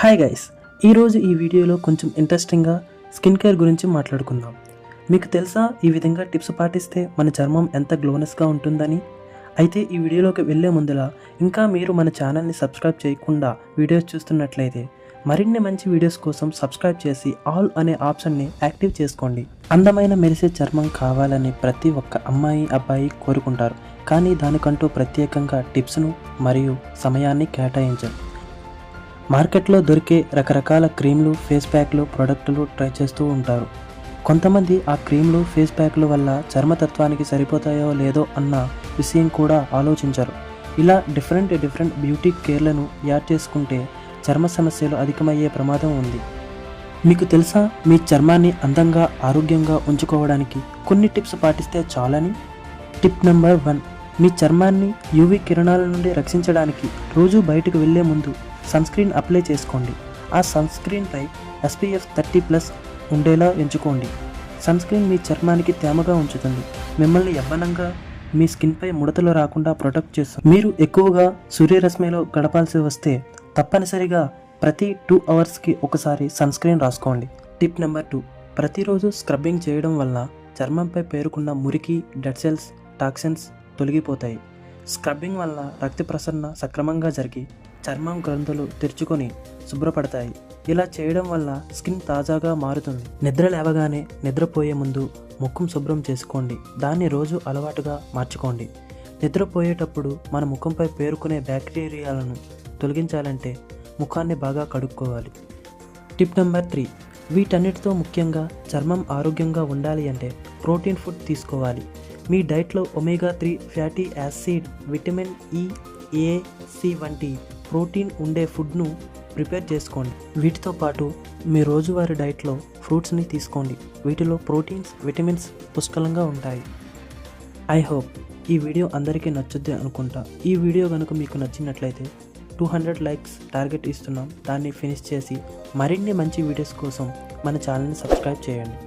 Hi guys, ఈరోజు ఈ వీడియోలో కొంచెం ఇంట్రెస్టింగ్గా స్కిన్ కేర్ గురించి మాట్లాడుకుందాం. మీకు తెలుసా ఈ విధంగా టిప్స్ పాటిస్తే మన చర్మం ఎంత గ్లోనెస్గా ఉంటుందని? అయితే ఈ వీడియోలోకి వెళ్ళే ముందులా ఇంకా మీరు మన ఛానల్ని సబ్స్క్రైబ్ చేయకుండా వీడియోస్ చూస్తున్నట్లయితే మరిన్ని మంచి వీడియోస్ కోసం సబ్స్క్రైబ్ చేసి ఆల్ అనే ఆప్షన్ని యాక్టివ్ చేసుకోండి. అందమైన మెరిసే చర్మం కావాలని ప్రతి ఒక్క అమ్మాయి అబ్బాయి కోరుకుంటారు, కానీ దానికంటూ ప్రత్యేకంగా టిప్స్ను మరియు సమయాన్ని కేటాయించారు. మార్కెట్లో దొరికే రకరకాల క్రీమ్లు, ఫేస్ ప్యాక్లు, ప్రోడక్టులు ట్రై చేస్తూ ఉంటారు. కొంతమంది ఆ క్రీమ్లు, ఫేస్ ప్యాక్ల వల్ల చర్మతత్వానికి సరిపోతాయో లేదో అన్న విషయం కూడా ఆలోచించరు. ఇలా డిఫరెంట్ బ్యూటీ కేర్లను యాడ్ చేసుకుంటే చర్మ సమస్యలు అధికమయ్యే ప్రమాదం ఉంది. మీకు తెలుసా మీ చర్మాన్ని అందంగా, ఆరోగ్యంగా ఉంచుకోవడానికి కొన్ని టిప్స్ పాటిస్తే చాలని? టిప్ నెంబర్ 1, మీ చర్మాన్ని యూవీ కిరణాల నుండి రక్షించడానికి రోజు బయటకు వెళ్లే ముందు సన్ స్క్రీన్ అప్లై చేసుకోండి. ఆ సన్ స్క్రీన్పై SPF 30+ ఉండేలా ఎంచుకోండి. సన్ స్క్రీన్ మీ చర్మానికి తేమగా ఉంచుతుంది, మిమ్మల్ని యవ్వనంగా, మీ స్కిన్పై ముడతలు రాకుండా ప్రొటెక్ట్ చేస్తుంది. మీరు ఎక్కువగా సూర్యరశ్మిలో గడపాల్సి వస్తే తప్పనిసరిగా ప్రతి 2 అవర్స్కి ఒకసారి సన్ స్క్రీన్ రాసుకోండి. టిప్ నెంబర్ 2, ప్రతిరోజు స్క్రబ్బింగ్ చేయడం వల్ల చర్మంపై పేరుకున్న మురికి, డెడ్ సెల్స్, టాక్సిన్స్ తొలగిపోతాయి. స్క్రబ్బింగ్ వల్ల రక్త ప్రసరణ సక్రమంగా జరిగి చర్మం గ్రంథులు తెరుచుకొని శుభ్రపడతాయి. ఇలా చేయడం వల్ల స్కిన్ తాజాగా మారుతుంది. నిద్ర లేవగానే, నిద్రపోయే ముందు ముఖం శుభ్రం చేసుకోండి. దాన్ని రోజు అలవాటుగా మార్చుకోండి. నిద్రపోయేటప్పుడు మన ముఖంపై పేరుకునే బ్యాక్టీరియాలను తొలగించాలంటే ముఖాన్ని బాగా కడుక్కోవాలి. టిప్ నెంబర్ 3, వీటన్నిటితో ముఖ్యంగా చర్మం ఆరోగ్యంగా ఉండాలి అంటే ప్రోటీన్ ఫుడ్ తీసుకోవాలి. మీ డైట్లో omega 3 fatty acid, vitamin E, A, C వంటి ప్రోటీన్ ఉండే ఫుడ్ను ప్రిపేర్ చేసుకోండి. వీటితో పాటు మీ రోజువారీ డైట్లో ఫ్రూట్స్ని తీసుకోండి. వీటిలో ప్రోటీన్స్, విటమిన్స్ పుష్కలంగా ఉంటాయి. ఐ హోప్ ఈ వీడియో అందరికీ నచ్చుద్ది అనుకుంటా. ఈ వీడియో కనుక మీకు నచ్చినట్లయితే 200 లైక్స్ టార్గెట్ ఇస్తున్నాం. దాన్ని ఫినిష్ చేసి మరిన్ని మంచి వీడియోస్ కోసం మన ఛానల్ని సబ్స్క్రైబ్ చేయండి.